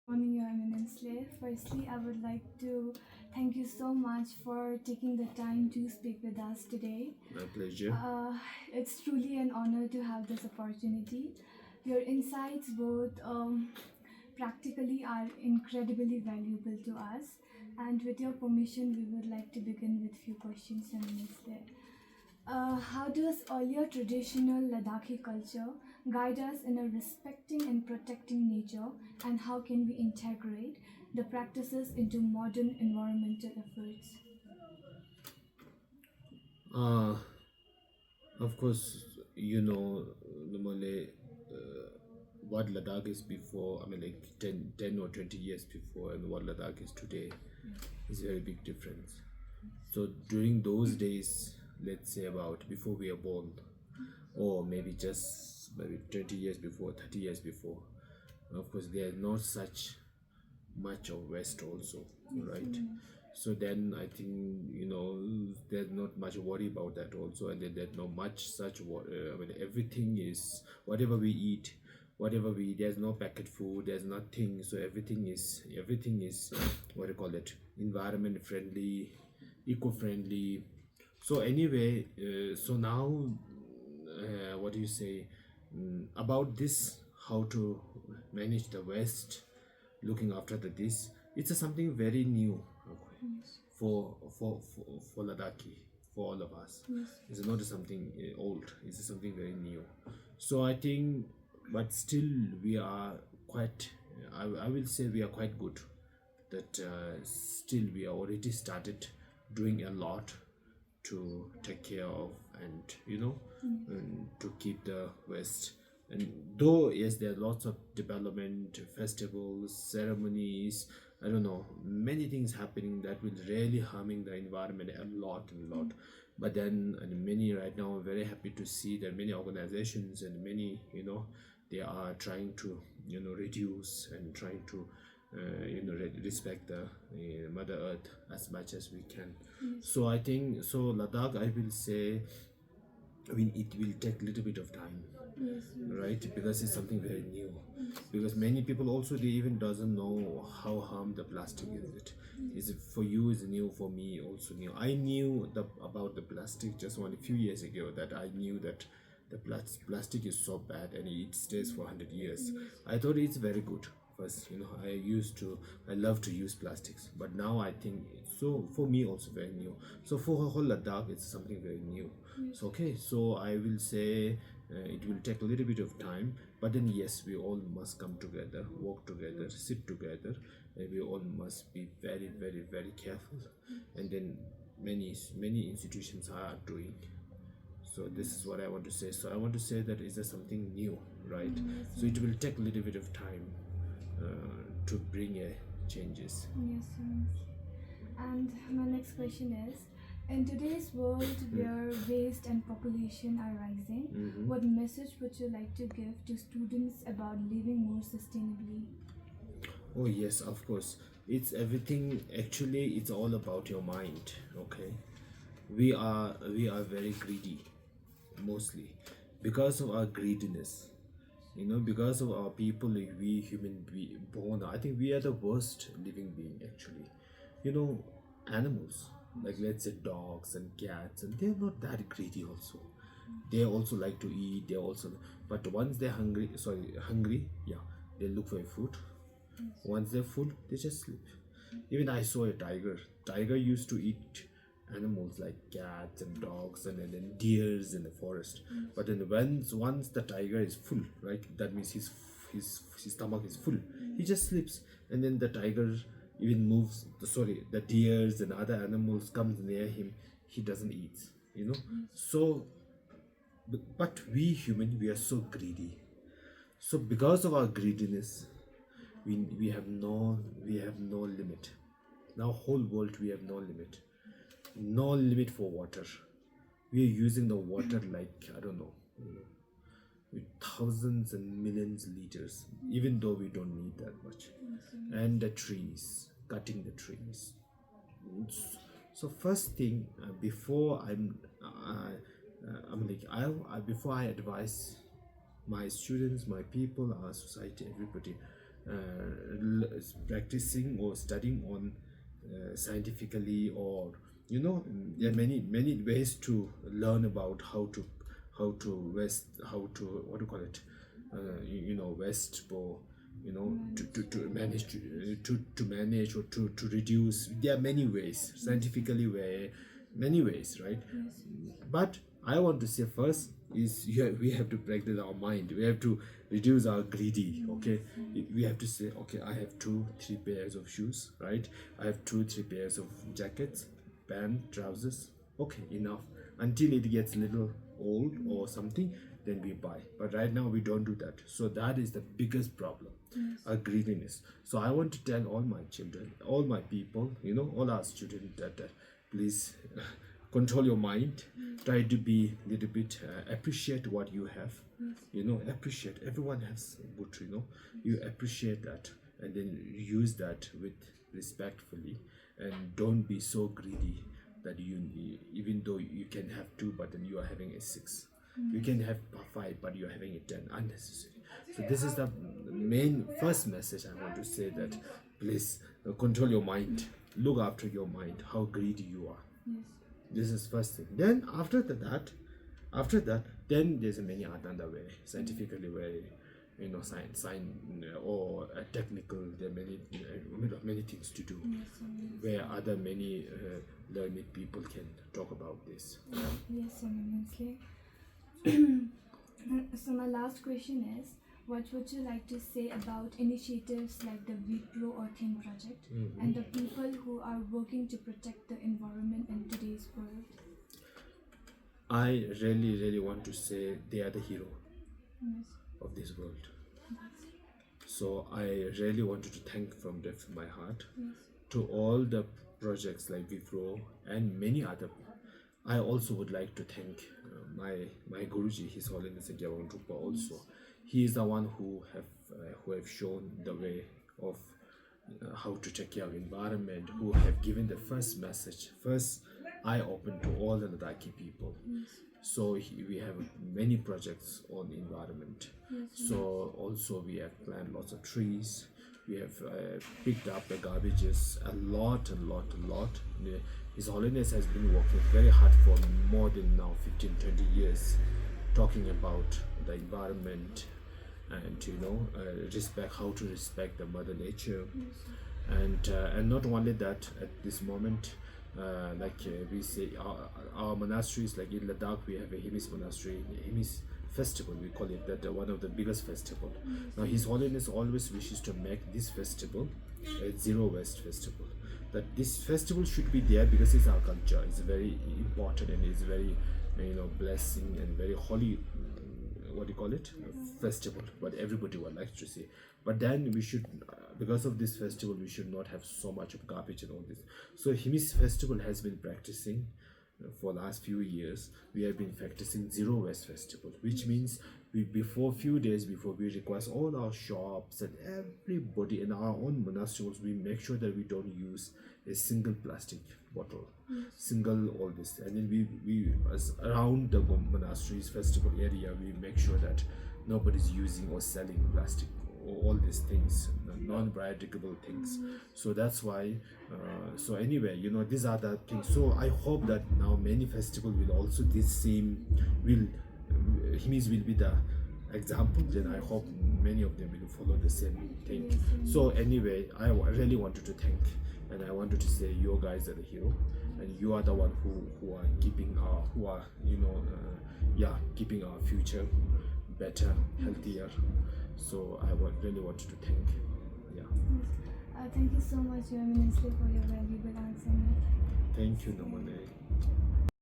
Morning, Your Eminence. Firstly, I would like to thank you so much for taking the time to speak with us today. My pleasure. It's truly an honor to have this opportunity. Your insights, both practically, are incredibly valuable to us. And with your permission, we would like to begin with few questions, Eminence. How does earlier traditional Ladakhi culture guide us in a respecting and protecting nature, and how can we integrate the practices into modern environmental efforts? Uh, of course, the Malay, what Ladakh is before, I mean, like 10 or 20 years before, and what Ladakh is today is a very big difference. So during those days, let's say about before we are born, or maybe just maybe 20 years before, 30 years before, of course, there is not such much of West also, right? So then I think there's not much worry about that also, and then there's not much such I mean, everything is whatever we eat, there's no packet food, there's nothing. So everything is what do you call it? Environment friendly, eco friendly. So anyway, so now what do you say about this? How to manage the West, looking after the this? It's a something very new, okay, for Ladakhi, for all of us. It's not something old. It's something very new. So I think, but still we are quite. I will say we are quite good. That still we already started doing a lot to take care of, and and to keep the West. And though yes, there are lots of development, festivals, ceremonies, I don't know, many things happening that will really harming the environment a lot. But then, and many right now, I'm very happy to see that many organizations and many, they are trying to reduce and trying to respect the Mother Earth as much as we can. So I think, so Ladakh, I will say, I mean, it will take a little bit of time, right? Because it's something very new. Because many people also, they even doesn't know how harm the plastic is. It is it for you is new, for me also new. I knew about the plastic just one a few years ago, that I knew that the plastic is so bad and it stays for 100 years. I thought it's very good. First, I love to use plastics, but now I think so for me also very new. So for whole Ladakh, it's something very new. So okay, so I will say it will take a little bit of time, but then yes, we all must come together, work together, sit together, and we all must be very, very, very careful. And then many institutions are doing. So this is what I want to say. So I want to say that is there something new, right? So it will take a little bit of time to bring changes. Yes, yes. And my next question is, in today's world where waste and population are rising, what message would you like to give to students about living more sustainably? Oh yes, of course. It's everything. Actually, it's all about your mind. Okay, we are very greedy, mostly because of our greediness. Because of our people, like we born. I think we are the worst living being actually. Animals like let's say dogs and cats, and they're not that greedy. Also, they also like to eat. They also, but once they're hungry, yeah, they look for food. Once they're full, they just sleep. Even I saw a tiger. Tiger used to eat animals like cats and dogs and then deers in the forest. But then once the tiger is full, right? That means his stomach is full. He just sleeps, and then the tiger even moves. The deers and other animals comes near him. He doesn't eat. So, but we human, we are so greedy. So because of our greediness, we have no limit. Now whole world we have no limit for water. We are using the water like I don't know, with thousands and millions liters, even though we don't need that much. And the trees, cutting the trees. So first thing, before I'm like before I advise my students, my people, our society, everybody, practicing or studying on scientifically, or you know, there are many ways to learn about how to what do you call it, west for, to manage to manage or to reduce. There are many ways scientifically, many ways, right? But I want to say first is we have to practice our mind. We have to reduce our greedy. Okay, we have to say, okay, I have 2-3 pairs of shoes, right? I have 2-3 pairs of jackets, pants, trousers. Okay, enough. Until it gets a little old or something, then we buy. But right now we don't do that. So that is the biggest problem, our greediness. So I want to tell all my children, all my people, all our students that please control your mind. Try to be a little bit appreciate what you have. Appreciate. Everyone has good. You appreciate that, and then use that with respectfully, and don't be so greedy that you, even though you can have 2, but then you are having a 6. You can have 5, but you are having a 10. Unnecessary. So this is the main first message I want to say, that please control your mind. Look after your mind, how greedy you are. This is first thing. Then after that, then there's many other way, scientifically way, science or technical. There are many things to do, where other many learned people can talk about this. Yes, eminently. So my last question is, what would you like to say about initiatives like the Wipro or Think project and the people who are working to protect the environment in today's world? I really want to say they are the hero of this world. So I really wanted to thank from depth of my heart to all the projects like Wipro and many other. I also would like to thank my Guruji, His Holiness Drukpa also. He is the one who have shown the way of how to take care of environment, who have given the first message, first eye open to all the Ladakhi people. So we have many projects on environment. So also we have planted lots of trees. We have picked up the garbages a lot. His Holiness has been working very hard for more than now 15-20 years, talking about the environment and respect, how to respect the mother nature. And not only that, at this moment, we say our monasteries, like in Ladakh we have a Eminence monastery, Eminence festival, we call it that, one of the biggest festival. Now His Holiness always wishes to make this festival a zero waste festival, that this festival should be there because it's our culture. It's very important and it's very blessing and very holy, festival, what everybody would like to see. But then we should, because of this festival, we should not have so much of garbage and all this. So Eminence festival has been practicing for last few years. We have been practicing zero waste festival, which means before few days before, we request all our shops and everybody in our own monasteries, we make sure that we don't use a single plastic bottle, single all this. And then we as around the monasteries festival area, we make sure that nobody's using or selling plastic or all these things, non-biodegradable things. So that's why so anyway, these are the things. So I hope that now many festival will also this same Eminence will be the example. Then I hope many of them will follow the same thing. So anyway, I really wanted to thank, and I wanted to say, you guys are the hero, and you are the one who are keeping our keeping our future better, healthier. So I really wanted to thank. Thank you so much, Your Eminence, for your valuable answer. Thank you, Namane.